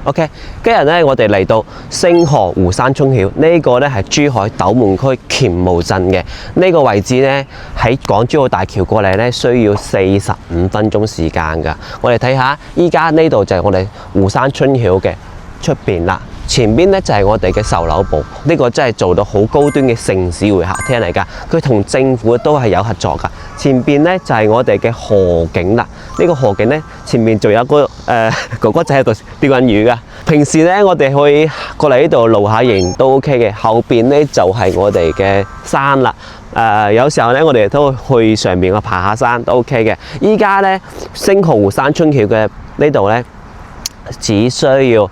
OK， 今日咧我哋嚟到星河湖山涌橋，呢個咧係珠海斗門區乾務鎮嘅呢個位置咧，喺港珠澳大橋過嚟咧需要45分鐘時間㗎。我哋睇下，依家呢度就係我哋湖山涌橋嘅出邊啦。前邊咧就係我哋嘅售樓部，呢個真係做到好高端嘅城市會客廳嚟㗎。佢同政府都係有合作㗎。前邊咧就係我哋嘅河景啦。呢個河景咧前面仲有個哥哥仔喺度釣緊魚㗎。平時咧我哋可以過嚟呢度露下營都 OK 嘅。後邊咧就係我哋嘅山啦。有時候咧我哋都去上面爬下山都 OK 嘅。依家咧星河湖山涌橋嘅呢度咧只需要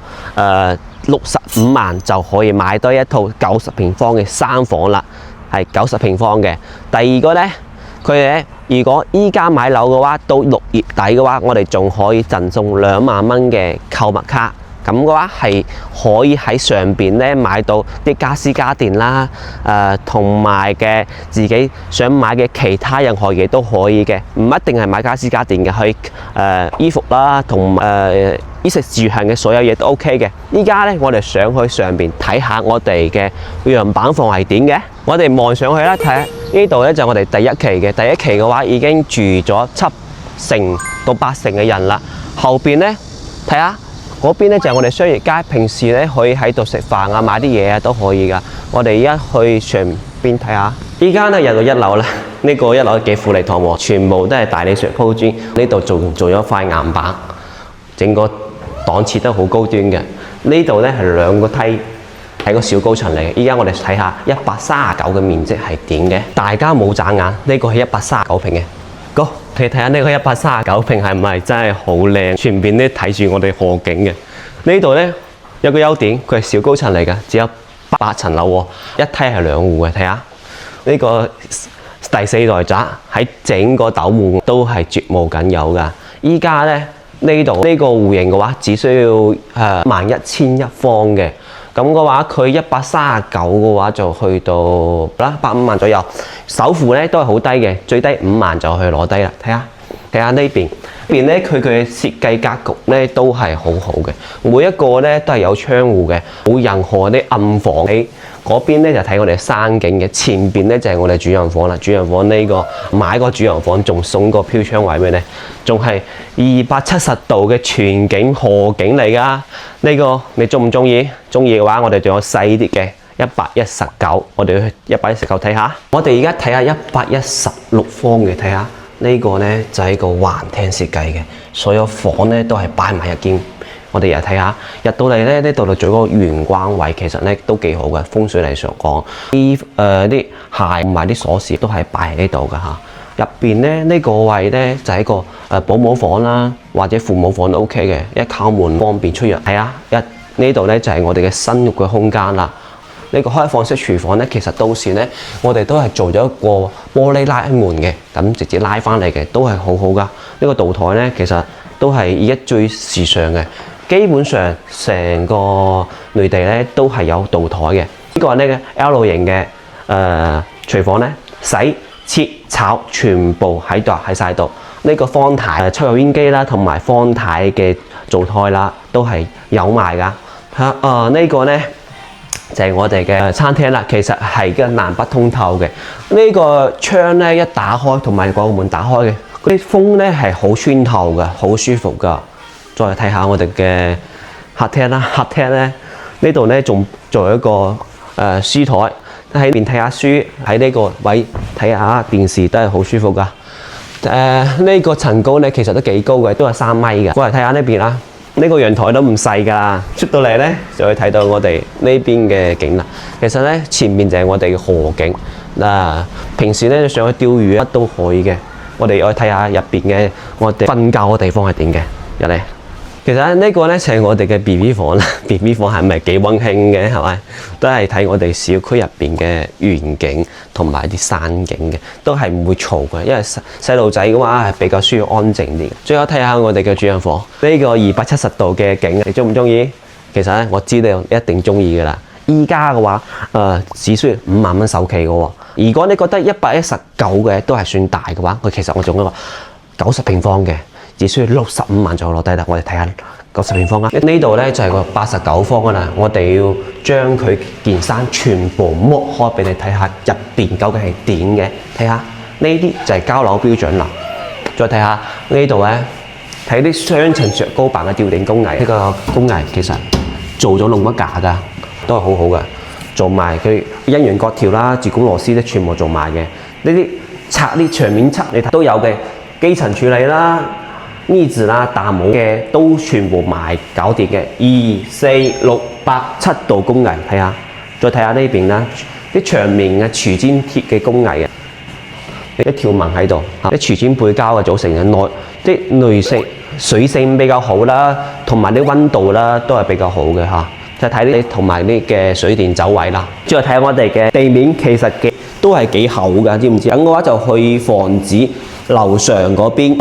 65萬就可以買到一套90平方嘅3房啦，係90平方嘅。第二個呢，佢哋如果依家買樓嘅話，到6月底嘅話，我哋仲可以贈送2萬蚊嘅購物卡。咁嘅話係可以喺上邊咧買到啲家私家電啦，同埋嘅自己想買嘅其他任何嘢都可以嘅，唔一定係買家私家電嘅，去衣服啦，同衣食住行嘅所有嘢都 OK 嘅。依家咧我哋上去上邊睇下我哋嘅樣板房係點嘅，我哋望上去啦，睇下呢度咧就我哋第一期嘅，第一期嘅話已經住咗7成到8成嘅人啦。後邊咧睇下。嗰邊咧就係我哋商業街，平時咧可以喺度食飯啊、買啲嘢啊都可以噶。我哋而家去上邊睇下，依家咧入到1樓啦。呢個1樓幾富麗堂皇，全部都係大理石鋪磚，呢度做咗塊硬板，整個檔次都好高端嘅。呢度咧係2個梯，係個小高層嚟嘅。依家我哋睇下139嘅面積係點嘅，大家冇眨眼，呢個係139平嘅。Go， 你睇下呢個139平係唔係真係好靚？全邊咧睇住我哋河景嘅。呢度咧有個優點，佢係小高層嚟嘅，只有8層樓喎，一梯係2戶嘅。睇下呢個第4代宅喺整個斗門都係絕無僅有㗎。依家咧呢度呢個戶型嘅話，只需要11100方嘅。咁嘅話，佢139嘅話就去到85萬左右。首付咧都係好低嘅，最低5萬就去攞低啦。睇下呢邊咧，佢嘅設計格局咧都係好好嘅，每一個咧都係有窗戶嘅，冇任何啲暗房。喺嗰邊咧就睇我哋山景嘅，前邊咧就係我哋主人房啦。主人房呢個買個主人房仲送個飄窗位俾你，仲係270度嘅全景河景嚟㗎。呢個你中唔中意？中意嘅話，我哋仲有細啲嘅119，我哋去119睇下。我哋而家睇下116方嘅，睇下呢個呢就係個橫廳設計嘅，所有房呢都係擺埋一間。我哋又睇下入到嚟咧，呢度就做個玄關位，其實咧都幾好嘅，風水嚟上講，啲鞋同埋啲鎖匙都係擺喺呢度㗎嚇。入邊咧呢個位咧就係一個保姆房啦，或者父母房都 OK 嘅，一靠門方便出入。係啊，呢度咧就係我哋嘅生育嘅空間啦。呢個開放式廚房咧，其實到時咧我哋都係做咗一個玻璃拉門嘅，咁直接拉翻嚟嘅，都係好好㗎。呢個灶台咧其實都係而家最時尚嘅。基本上成個內地咧都係有灶台嘅。呢個係呢個 L 型嘅廚房咧，洗切炒全部喺晒度。呢個方台抽油煙機啦，同埋方台嘅灶台啦，都係有埋㗎。呢個咧就係我哋嘅餐廳啦。其實係嘅南北通透嘅。呢個窗咧一打開，同埋個門打開嘅，嗰啲風咧係好穿透㗎，好舒服㗎。再睇下我哋嘅客廳啦，客廳咧呢度咧仲做一個書台，喺邊睇下書，喺呢個位睇下電視都係好舒服噶。呢個層高咧其實都幾高嘅，都係3米嘅。過嚟睇下呢邊啦，呢個陽台都唔細㗎。出到嚟咧就會睇到我哋呢邊嘅景啦。其實咧前面就係我哋嘅河景嗱，平時咧上去釣魚乜都可以嘅。我哋再睇下入邊嘅我哋瞓覺嘅地方係點嘅，入嚟。其實呢個咧就係我哋嘅 BB 房啦，BB 房係咪幾溫馨嘅？係咪？都係睇我哋小區入邊嘅園景同埋啲山景嘅，都係唔會嘈嘅，因為細路仔嘅話係比較需要安靜啲。最後睇下我哋嘅主人房，呢個270度嘅景，你中唔中意？其實咧我知道你一定中意噶啦。依家嘅話，只需要5萬蚊首期嘅喎。如果你覺得119嘅都係算大嘅話，佢其實我仲有一個90平方嘅。只需要65萬就落低啦，我哋睇下90平方啦。呢度咧就係個89方噶啦，我哋要將佢件衫全部剝開俾你睇下入邊究竟係點嘅。睇下呢啲就係交樓標準啦。再睇下呢度咧，睇啲雙層石膏板嘅吊頂工藝，呢個工藝其實做咗龍骨架㗎，都係好好嘅。做埋佢姻緣角條啦、自拱螺絲咧，全部做埋嘅。呢啲拆啲牆面漆你睇都有嘅，基層處理啦、呢字啦、彈模嘅都全部埋搞掂嘅。2、4、6、8、7道工藝，睇下。再睇下呢邊啦，啲牆面嘅瓷磚貼嘅工藝啊，啲條紋喺度，啲瓷磚背膠嘅組成嘅啲內飾水性比較好啦，同埋啲溫度啦都係比較好嘅嚇。就睇啲同埋啲嘅水電走位啦。再睇下我哋嘅地面，其實都係幾厚㗎，知唔知？咁嘅話就去防止樓上嗰邊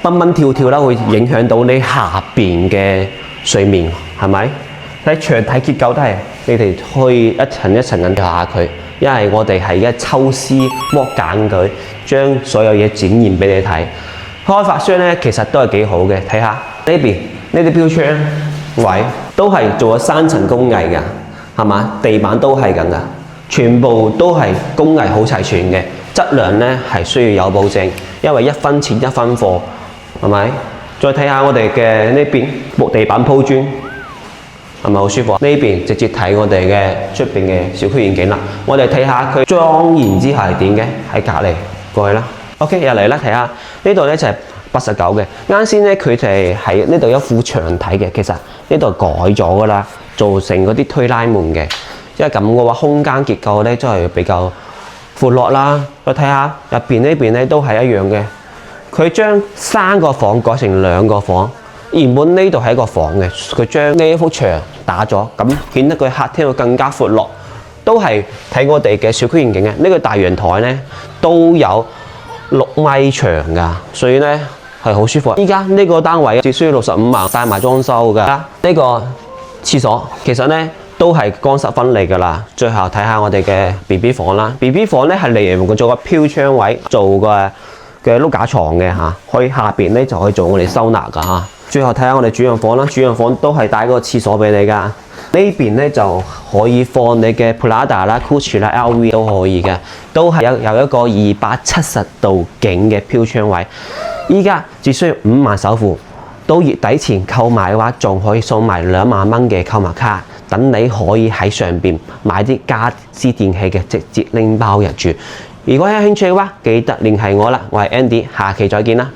蹦蹦跳跳啦，會影響到你下邊嘅水面，係咪？睇牆體結構都係，你哋可以一層一層咁下佢，因為我哋係而家抽絲剝繭佢，將所有嘢展現俾你睇。開發商咧其實都係幾好嘅，睇下呢邊呢啲標窗位都係做咗3層工藝㗎，係嘛？地板都係咁㗎，全部都係工藝好齊全嘅，質量咧係需要有保證，因為1分錢1分貨，係咪？再睇下我哋嘅呢邊木地板鋪磚，係咪好舒服？呢邊直接睇我哋嘅出邊嘅小區遠景啦。我哋睇下佢莊嚴之下係點嘅，喺隔離過去啦。OK， 入嚟啦，睇下呢度咧就係89嘅。啱先咧佢哋喺呢度有副牆體嘅，其實呢度改咗噶啦，做成嗰啲推拉門嘅。因為咁嘅話，空間結構咧真係比較闊落啦。再睇下入邊呢邊咧都係一樣嘅，佢將3個房改成2個房。原本呢度係一個房嘅，佢將呢一幅牆打咗，咁顯得佢客廳會更加闊落。都係睇我哋嘅小區遠景嘅。呢個大陽台咧都有6米長㗎，所以咧係好舒服。依家呢個單位只需要65萬，帶埋裝修㗎。呢個廁所其實咧都係乾濕分離㗎啦。最後睇下我哋嘅 BB 房啦。BB 房咧係利用佢做個飄窗位，做嘅碌架床嘅嚇，可以下邊咧就可以做我哋收納㗎嚇。最後睇下我哋主人房啦，主人房都係帶嗰個廁所俾你㗎。呢邊咧就可以放你嘅 Prada 啦、Gucci 啦、LV 都可以嘅，都係有一個270度景嘅飄窗位。依家只需要5萬首付，到月底前購買嘅話，仲可以送埋2萬蚊嘅購物卡，等你可以喺上邊買啲家私電器嘅，直接拎包入住。如果有興趣嘅話，記得聯繫我啦，我係 Andy，下期再見啦。